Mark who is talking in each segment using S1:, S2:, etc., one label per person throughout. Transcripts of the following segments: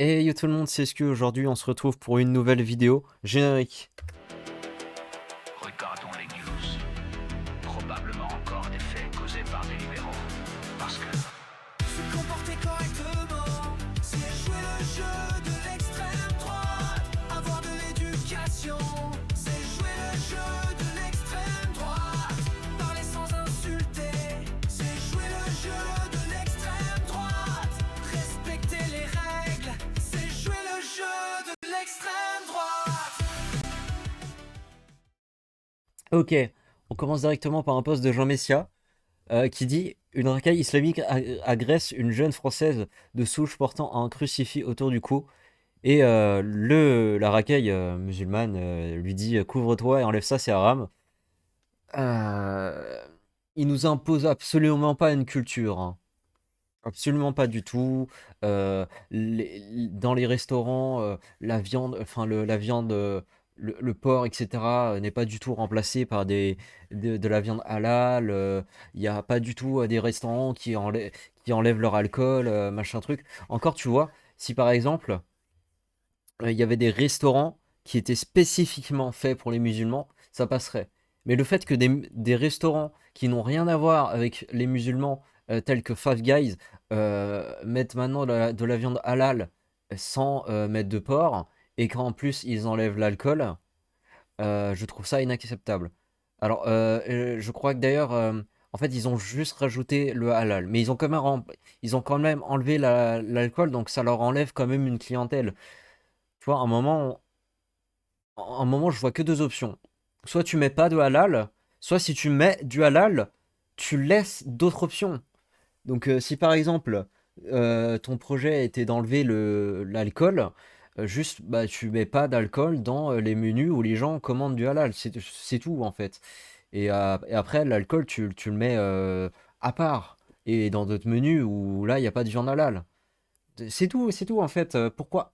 S1: Et yo tout le monde, c'est SQ. Aujourd'hui, on se retrouve pour une nouvelle vidéo. Générique.
S2: Regardons les news. Probablement encore des faits causés par des libéraux. Parce que
S3: Se comporter correctement, c'est jouer le jeu de l'extrême droite. Avoir de l'éducation, c'est jouer le jeu de l'extrême droite. Parler sans insulter, c'est jouer le jeu de l'extrême droite. Respecter les règles, c'est jouer le jeu de l'extrême droite.
S1: Ok, on commence directement par un post de Jean Messia qui dit: Une racaille islamique agresse une jeune française de souche portant un crucifix autour du cou. Et la racaille musulmane lui dit: Couvre-toi et enlève ça, c'est haram. Euh, il nous impose absolument pas une culture, hein. Absolument pas du tout. Dans les restaurants, la viande, enfin la viande, le porc, etc., n'est pas du tout remplacé par de la viande halal. Il n'y a pas du tout des restaurants qui enlèvent leur alcool, machin truc. Encore, tu vois, si par exemple, il y avait des restaurants qui étaient spécifiquement faits pour les musulmans, ça passerait. Mais le fait que des restaurants qui n'ont rien à voir avec les musulmans, tels que Five Guys, mettent maintenant de la viande halal sans mettre de porc, et qu'en plus ils enlèvent l'alcool, je trouve ça inacceptable. Alors, je crois que d'ailleurs, en fait, ils ont juste rajouté le halal, mais ils ont quand même enlevé l'alcool, donc ça leur enlève quand même une clientèle. Tu vois, un moment, je vois que deux options. Soit tu mets pas de halal, soit si tu mets du halal, tu laisses d'autres options. Donc, si par exemple, ton projet était d'enlever l'alcool, juste, bah, tu mets pas d'alcool dans les menus où les gens commandent du halal. C'est tout, en fait. Et après, l'alcool, tu le mets à part. Et dans d'autres menus où là, il n'y a pas de viande halal. C'est tout, en fait. Pourquoi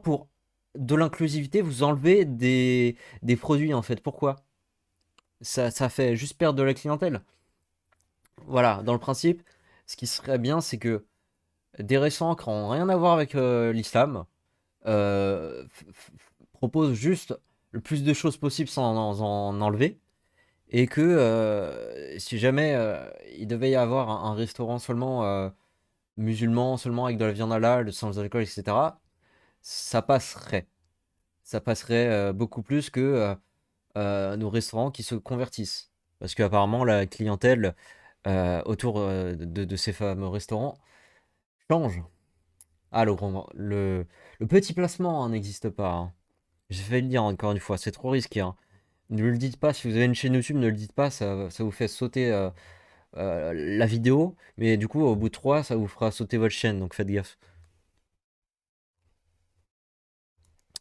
S1: pour de l'inclusivité, vous enlevez des produits, en fait? Pourquoi? Ça fait juste perdre de la clientèle. Voilà, dans le principe, ce qui serait bien, c'est que des restaurants qui n'ont rien à voir avec l'islam proposent juste le plus de choses possible sans en enlever. Et que si jamais il devait y avoir un restaurant seulement musulman, seulement avec de la viande halal, sans alcool, etc., ça passerait. Ça passerait beaucoup plus que nos restaurants qui se convertissent. Parce qu'apparemment, la clientèle autour de ces fameux restaurants change. Ah, le petit placement hein, n'existe pas, hein. J'ai failli le dire encore une fois, c'est trop risqué, hein. Ne le dites pas, si vous avez une chaîne YouTube, ne le dites pas, ça vous fait sauter la vidéo. Mais du coup, au bout de 3, ça vous fera sauter votre chaîne, donc faites gaffe.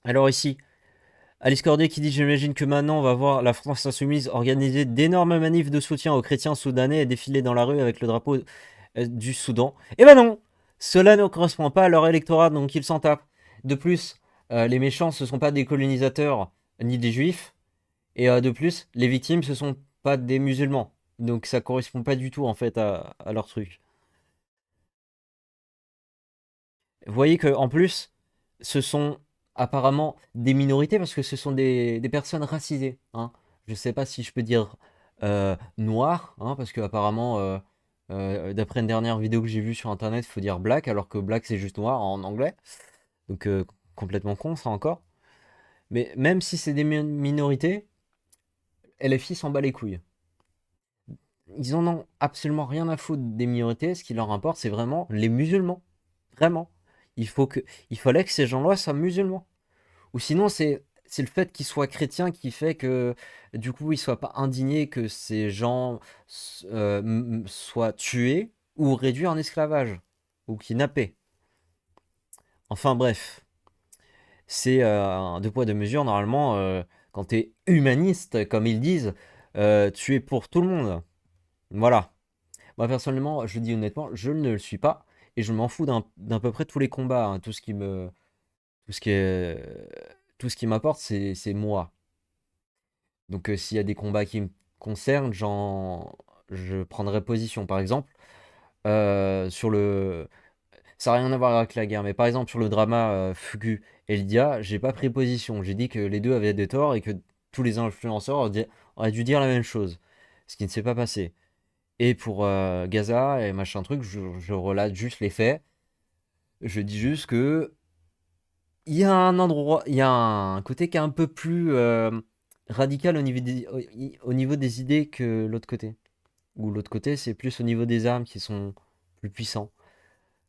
S1: Alors ici, Alice Cordier qui dit: J'imagine que maintenant on va voir la France insoumise organiser d'énormes manifs de soutien aux chrétiens soudanais et défiler dans la rue avec le drapeau du Soudan. Eh ben non, cela ne correspond pas à leur électorat, donc ils s'en tapent. De plus, les méchants, ce sont pas des colonisateurs ni des juifs. Et de plus, les victimes, ce sont pas des musulmans. Donc ça correspond pas du tout en fait à leur truc. Vous voyez que en plus, ce sont apparemment des minorités parce que ce sont des personnes racisées, hein. Je sais pas si je peux dire noir, hein, parce que apparemment, d'après une dernière vidéo que j'ai vue sur internet, il faut dire black, alors que black c'est juste noir en anglais. Donc complètement con ça encore. Mais même si c'est des minorités, LFI s'en bat les couilles. Ils en ont absolument rien à foutre des minorités. Ce qui leur importe, c'est vraiment les musulmans. Vraiment. Il fallait que ces gens-là soient musulmans. Ou sinon, c'est le fait qu'ils soient chrétiens qui fait que, du coup, ils soient pas indignés que ces gens soient tués ou réduits en esclavage ou kidnappés. Enfin bref, c'est un deux poids deux mesures. Normalement, quand tu es humaniste, comme ils disent, tu es pour tout le monde. Voilà. Moi, personnellement, je dis honnêtement, je ne le suis pas et je m'en fous d'à peu près tous les combats, hein. Tout ce qui est, tout ce qui m'apporte, c'est moi. Donc, s'il y a des combats qui me concernent, je prendrai position. Par exemple, sur le, Ça n'a rien à voir avec la guerre. Mais par exemple, sur le drama Fugu et Lydia, j'ai pas pris position. J'ai dit que les deux avaient des torts et que tous les influenceurs auraient dû dire la même chose. Ce qui ne s'est pas passé. Et pour Gaza et machin truc, je relate juste les faits. Je dis juste que il y a un endroit, il y a un côté qui est un peu plus radical au niveau des idées que l'autre côté. Ou l'autre côté, c'est plus au niveau des armes qui sont plus puissants,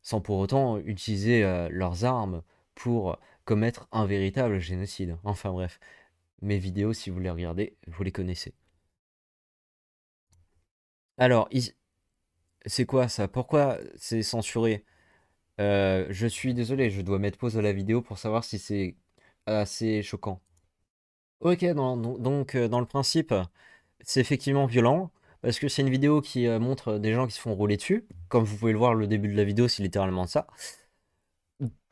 S1: sans pour autant utiliser leurs armes pour commettre un véritable génocide. Enfin bref, mes vidéos, si vous les regardez, vous les connaissez. Alors, c'est quoi ça? Pourquoi c'est censuré? Je suis désolé, je dois mettre pause à la vidéo pour savoir si c'est assez choquant. Ok, donc dans le principe, c'est effectivement violent, parce que c'est une vidéo qui montre des gens qui se font rouler dessus. Comme vous pouvez le voir, le début de la vidéo, c'est littéralement ça.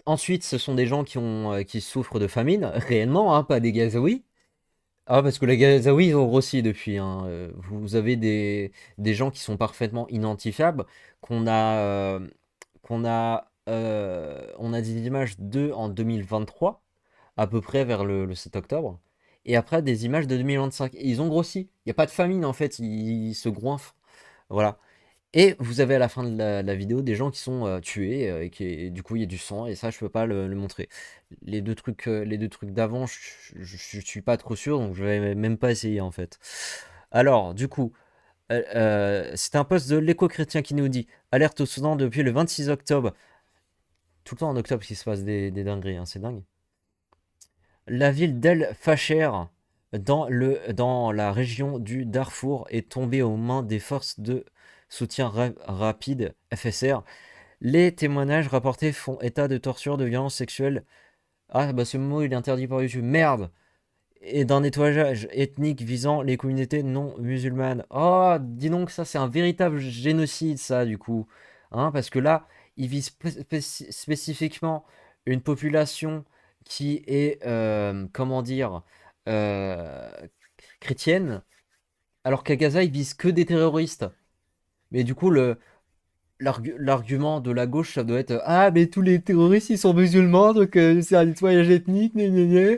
S1: Ensuite, ce sont des gens qui souffrent de famine, réellement, hein, pas des Gazaouis. Ah, parce que les Gazaouis, ils ont grossi depuis, hein. Vous avez des gens qui sont parfaitement identifiables, qu'on a, on a des images d'eux en 2023, à peu près vers le 7 octobre, et après des images de 2025. Et ils ont grossi. Il n'y a pas de famine en fait, ils se goinfrent. Voilà. Et vous avez à la fin de la vidéo des gens qui sont tués, et du coup il y a du sang, et ça je peux pas le montrer. Les deux trucs d'avant, je suis pas trop sûr, donc je vais même pas essayer en fait. Alors, du coup, c'est un post de l'éco-chrétien qui nous dit: Alerte au Soudan depuis le 26 octobre. Tout le temps en octobre qu'il se passe des dingueries, hein, c'est dingue. La ville d'El Fasher, dans la région du Darfour, est tombée aux mains des forces de soutien rapide FSR. Les témoignages rapportés font état de torture, de violences sexuelles. Ah, bah ce mot il est interdit par YouTube. Merde! Et d'un nettoyage ethnique visant les communautés non musulmanes. Oh, dis donc, ça c'est un véritable génocide, ça, du coup. Hein, parce que là, il vise spécifiquement une population qui est, comment dire, euh, chrétienne, alors qu'à Gaza, il vise que des terroristes. Mais du coup, l'argument de la gauche, ça doit être: ah, mais tous les terroristes, ils sont musulmans, donc c'est un nettoyage ethnique, gna gna gna.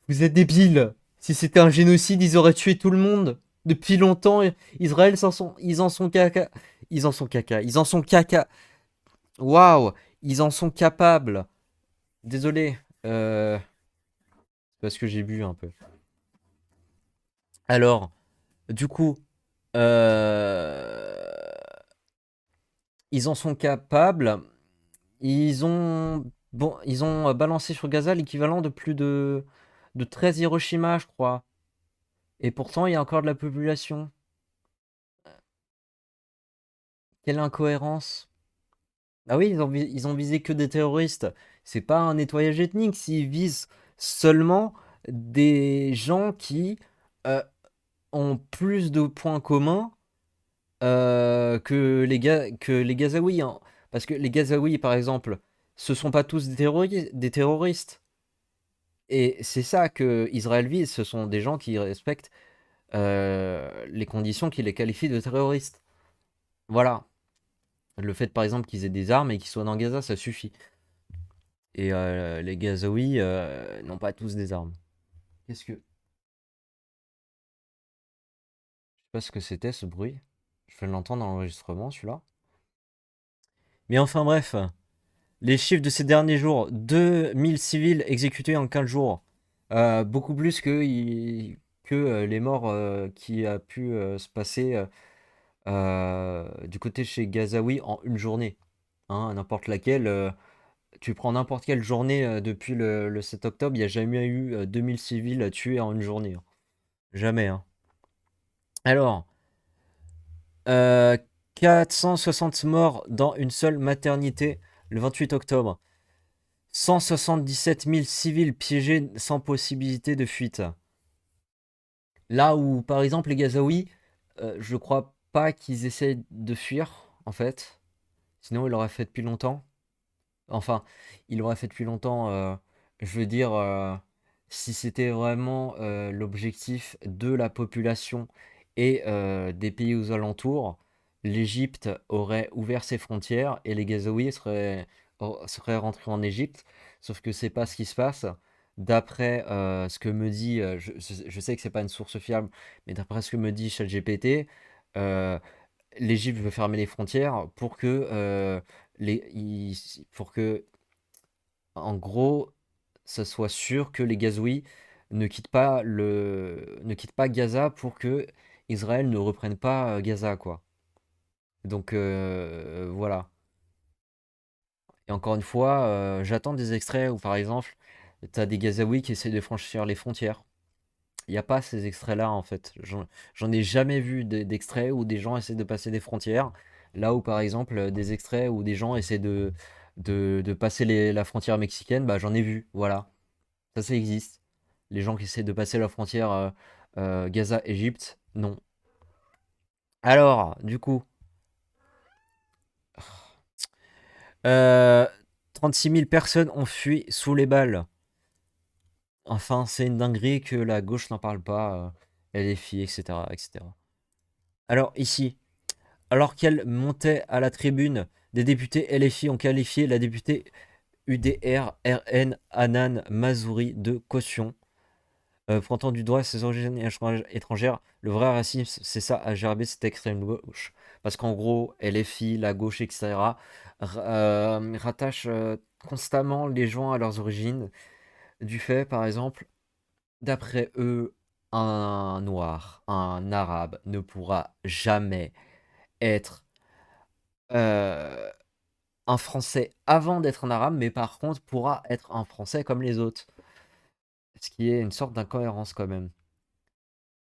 S1: Vous êtes débiles. Si c'était un génocide, ils auraient tué tout le monde. Depuis longtemps, Israël, ils en sont caca. Ils en sont caca. Ils en sont caca. Waouh. Ils en sont capables. Désolé. Parce que j'ai bu un peu. Alors, du coup, euh, ils en sont capables. Ils ont balancé sur Gaza l'équivalent de plus de 13 Hiroshima, je crois. Et pourtant, il y a encore de la population. Quelle incohérence. Ah oui, ils ont visé que des terroristes. C'est pas un nettoyage ethnique s'ils visent seulement des gens qui euh, ont plus de points communs que les Gazaouis, hein. Parce que les Gazaouis, par exemple, ce sont pas tous des terroristes. Et c'est ça que Israël vise. Ce sont des gens qui respectent les conditions qui les qualifient de terroristes. Voilà. Le fait, par exemple, qu'ils aient des armes et qu'ils soient dans Gaza, ça suffit. Et les Gazaouis n'ont pas tous des armes. Qu'est-ce que... Je sais pas ce que c'était ce bruit. Je vais l'entendre dans l'enregistrement, celui-là. Mais enfin bref, les chiffres de ces derniers jours: 2000 civils exécutés en 15 jours. Beaucoup plus que les morts qui a pu se passer du côté chez Gazaoui en une journée. Hein, n'importe laquelle. Tu prends n'importe quelle journée depuis le 7 octobre, il n'y a jamais eu 2000 civils tués en une journée, hein. Jamais, hein. Alors, euh, 460 morts dans une seule maternité le 28 octobre. 177 000 civils piégés sans possibilité de fuite. Là où, par exemple, les Gazaouis, je crois pas qu'ils essaient de fuir, en fait. Sinon, ils l'auraient fait depuis longtemps. Enfin, il l'aurait fait depuis longtemps. Je veux dire, si c'était vraiment l'objectif de la population et des pays aux alentours, l'Égypte aurait ouvert ses frontières et les Gazaouis seraient rentrés en Égypte. Sauf que c'est pas ce qui se passe. D'après ce que me dit, je sais que c'est pas une source fiable, mais d'après ce que me dit ChatGPT, euh, l'Égypte veut fermer les frontières pour que, en gros, ça soit sûr que les Gazaouis ne quittent pas Gaza pour que Israël ne reprenne pas Gaza, quoi. Donc voilà. Et encore une fois, j'attends des extraits où, par exemple, t'as des Gazaouis qui essaient de franchir les frontières. Il n'y a pas ces extraits-là, en fait. J'en ai jamais vu d'extraits où des gens essaient de passer des frontières. Là où, par exemple, des extraits où des gens essaient de passer la frontière mexicaine, bah j'en ai vu. Voilà. Ça existe. Les gens qui essaient de passer la frontière Gaza-Égypte, non. Alors, du coup, euh, 36 000 personnes ont fui sous les balles. Enfin, c'est une dinguerie que la gauche n'en parle pas, LFI, etc., etc. Alors ici, alors qu'elle montait à la tribune, des députés LFI ont qualifié la députée UDR RN Hanan Mazouri de caution. Pointant du doigt ses origines étrangères, le vrai racisme, c'est ça, à gerber cette extrême gauche. Parce qu'en gros, LFI, la gauche, etc., rattachent constamment les gens à leurs origines. Du fait, par exemple, d'après eux, un noir, un arabe ne pourra jamais être euh, un français avant d'être un arabe, mais par contre pourra être un français comme les autres. Ce qui est une sorte d'incohérence quand même.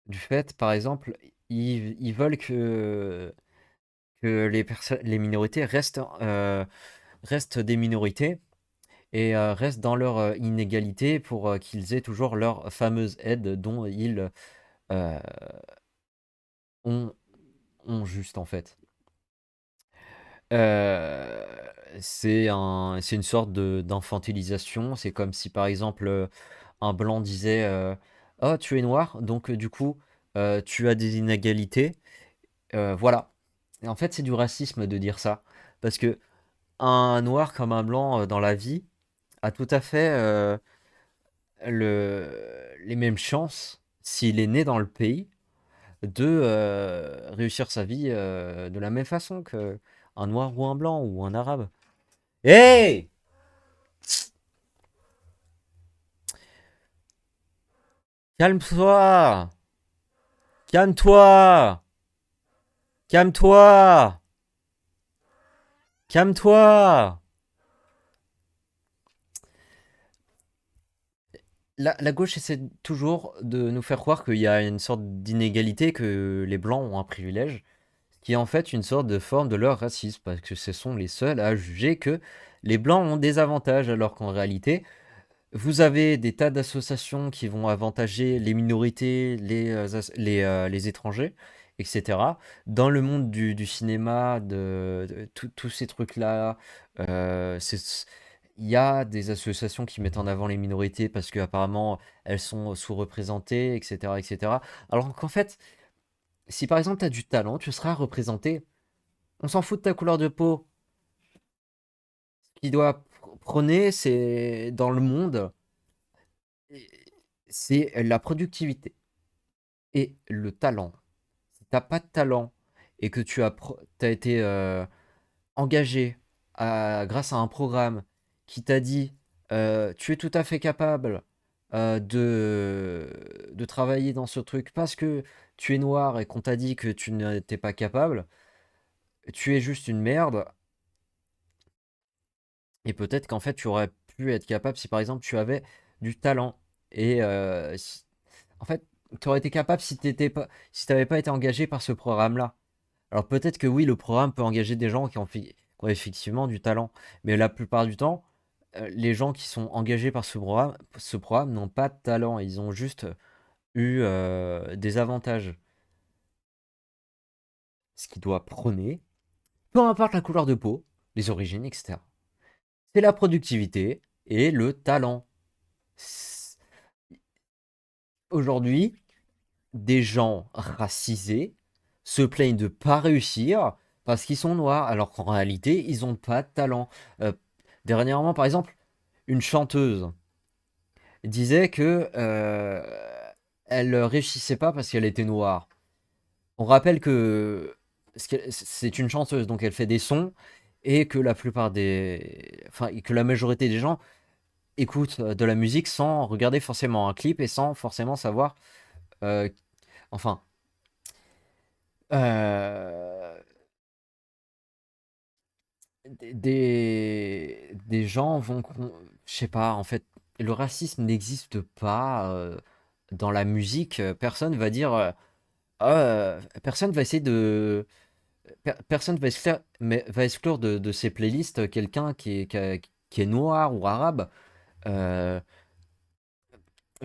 S1: Du fait, par exemple, ils veulent que les minorités restent des minorités et restent dans leur inégalité pour qu'ils aient toujours leur fameuse aide dont ils euh, ont, ont juste en fait. Euh, c'est une sorte d'infantilisation. C'est comme si par exemple un blanc disait oh, tu es noir, donc du coup tu as des inégalités. Voilà. Et en fait, c'est du racisme de dire ça. Parce que un noir comme un blanc dans la vie a tout à fait les mêmes chances s'il est né dans le pays de réussir sa vie de la même façon que un noir ou un blanc ou un arabe. Hey! Calme-toi! Calme-toi! Calme-toi! Calme-toi! La gauche essaie toujours de nous faire croire qu'il y a une sorte d'inégalité, que les blancs ont un privilège, qui est en fait une sorte de forme de leur racisme, parce que ce sont les seuls à juger que les blancs ont des avantages, alors qu'en réalité, vous avez des tas d'associations qui vont avantager les minorités, les étrangers, etc. Dans le monde du cinéma, tous ces trucs-là, il y a des associations qui mettent en avant les minorités parce qu'apparemment elles sont sous-représentées, etc., etc. Alors qu'en fait, si par exemple tu as du talent, tu seras représenté. On s'en fout de ta couleur de peau. Ce qui doit prôner, c'est dans le monde, c'est la productivité et le talent. Si t'as pas de talent et que t'as été engagé grâce à un programme qui t'a dit tu es tout à fait capable de travailler dans ce truc parce que tu es noir et qu'on t'a dit que tu n'étais pas capable, tu es juste une merde. Et peut-être qu'en fait tu aurais pu être capable si par exemple tu avais du talent. Et en fait, tu aurais été capable si t'avais pas été engagé par ce programme-là. Alors peut-être que oui, le programme peut engager des gens qui ont effectivement du talent, mais la plupart du temps, les gens qui sont engagés par ce programme n'ont pas de talent, ils ont juste eu des avantages. Ce qui doit prôner, peu importe la couleur de peau, les origines, etc. C'est la productivité et le talent. Aujourd'hui, des gens racisés se plaignent de pas réussir parce qu'ils sont noirs, alors qu'en réalité, ils ont pas de talent. Euh, Dernièrement, par exemple, une chanteuse disait que elle réussissait pas parce qu'elle était noire. On rappelle que c'est une chanteuse, donc elle fait des sons et que la plupart enfin, et que la majorité des gens écoutent de la musique sans regarder forcément un clip et sans forcément savoir, euh, enfin, euh, des gens vont, je sais pas, en fait, le racisme n'existe pas dans la musique. Personne va dire, personne va essayer de, personne va exclure, mais va exclure de ses playlists quelqu'un qui est noir ou arabe. Euh,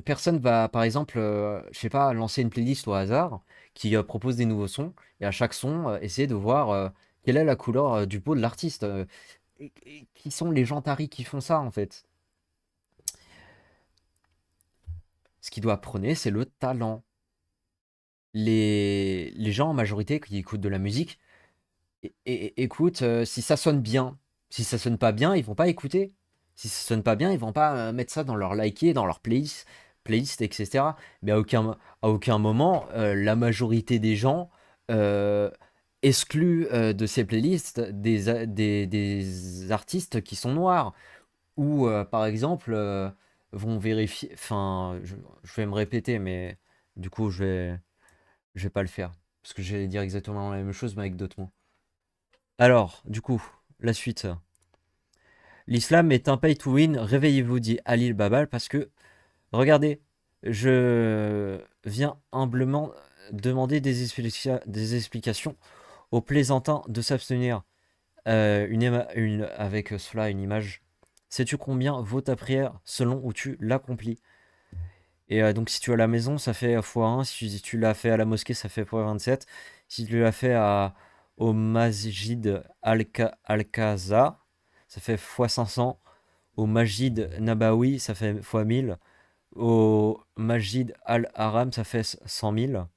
S1: Personne va, par exemple, je sais pas, lancer une playlist au hasard qui propose des nouveaux sons et à chaque son, essayer de voir quelle est la couleur du peau de l'artiste. Et qui sont les gens taris qui font ça en fait? Ce qui doit prôner, c'est le talent. Les gens en majorité qui écoutent de la musique écoutent si ça sonne bien. Si ça sonne pas bien, ils vont pas écouter. Si ça sonne pas bien, ils vont pas mettre ça dans leur liker, dans leur playlist, etc. Mais à aucun moment, la majorité des gens euh, excluent de ces playlists des artistes qui sont noirs. Ou par exemple, vont vérifier. Enfin, je vais me répéter, mais du coup, je vais pas le faire. Parce que j'allais dire exactement la même chose, mais avec d'autres mots. Alors, du coup, la suite. L'islam est un pay to win. Réveillez-vous, dit Ali Babal, parce que, regardez, je viens humblement demander des explications aux plaisantins de s'abstenir. Avec cela, une image. Sais-tu combien vaut ta prière selon où tu l'accomplis? Et donc, si tu es à la maison, ça fait x1. Si tu l'as fait à la mosquée, ça fait x27. Si tu l'as fait au Masjid Al-Qaza, ça fait x500. Au Masjid Nabawi, ça fait x1000. Au Masjid Al-Haram, ça fait 100 000.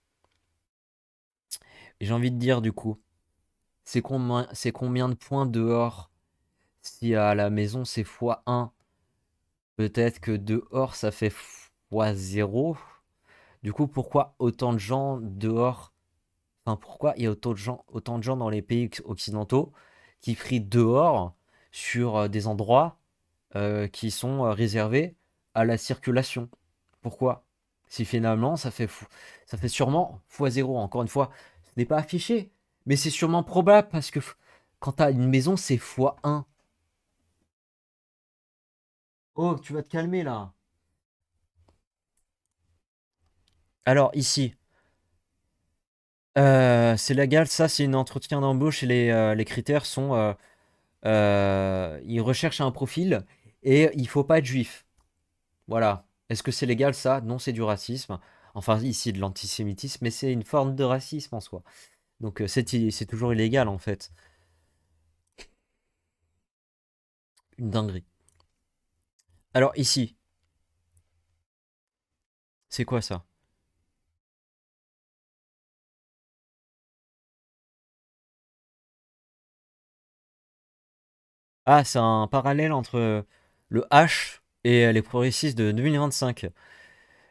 S1: Et j'ai envie de dire, du coup, c'est combien de points dehors? Si à la maison, c'est x1, peut-être que dehors, ça fait x0. Du coup, pourquoi autant de gens dehors? Enfin, pourquoi il y a autant de gens dans les pays occidentaux qui prient dehors sur des endroits qui sont réservés à la circulation? Pourquoi? Si finalement ça fait sûrement x0. Encore une fois, ce n'est pas affiché, mais c'est sûrement probable parce que quand tu as une maison, c'est x1. Oh, tu vas te calmer là. Alors ici, c'est légal, ça c'est un entretien d'embauche et les critères sont ils recherchent un profil et il faut pas être juif. Voilà. Est-ce que c'est légal ça? Non, c'est du racisme. Enfin, ici de l'antisémitisme, mais c'est une forme de racisme en soi. Donc c'est toujours illégal en fait. Une dinguerie. Alors ici, c'est quoi ça? Ah, c'est un parallèle entre le H et les progressistes de 2025.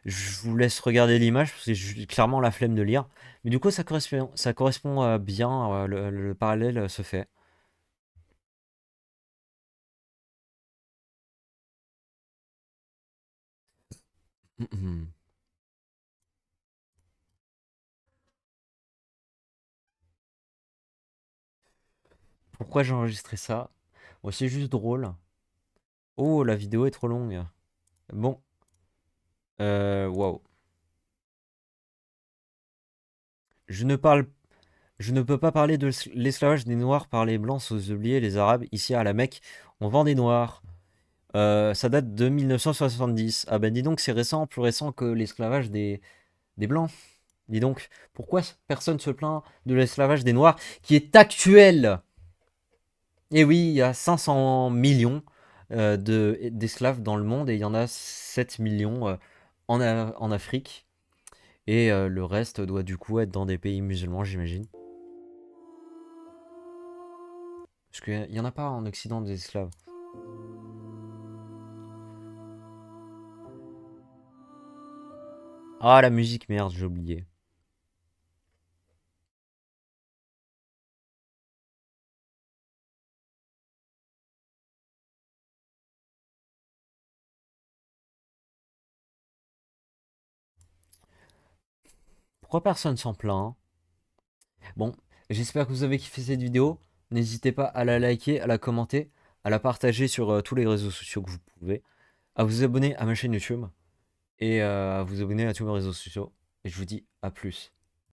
S1: Je vous laisse regarder l'image parce que j'ai clairement la flemme de lire. Mais du coup, ça correspond bien, le parallèle se fait. Pourquoi j'ai enregistré ça? Bon, c'est juste drôle. Oh, la vidéo est trop longue. Bon, waouh. Je ne parle, je ne peux pas parler de l'esclavage des Noirs par les Blancs sans oublier les Arabes. Ici à la Mecque, on vend des Noirs. Ça date de 1970. Ah ben dis donc, c'est récent, plus récent que l'esclavage des Blancs. Dis donc, pourquoi personne se plaint de l'esclavage des Noirs qui est actuel? Et oui, il y a 500 millions d'esclaves dans le monde et il y en a 7 millions en Afrique. Et le reste doit du coup être dans des pays musulmans, j'imagine. Parce qu'il n'y en a pas en Occident des esclaves. Ah, la musique, merde, j'ai oublié. Pourquoi personne s'en plaint? Bon, j'espère que vous avez kiffé cette vidéo. N'hésitez pas à la liker, à la commenter, à la partager sur tous les réseaux sociaux que vous pouvez, à vous abonner à ma chaîne YouTube et à vous abonner à tous mes réseaux sociaux. Et je vous dis à plus.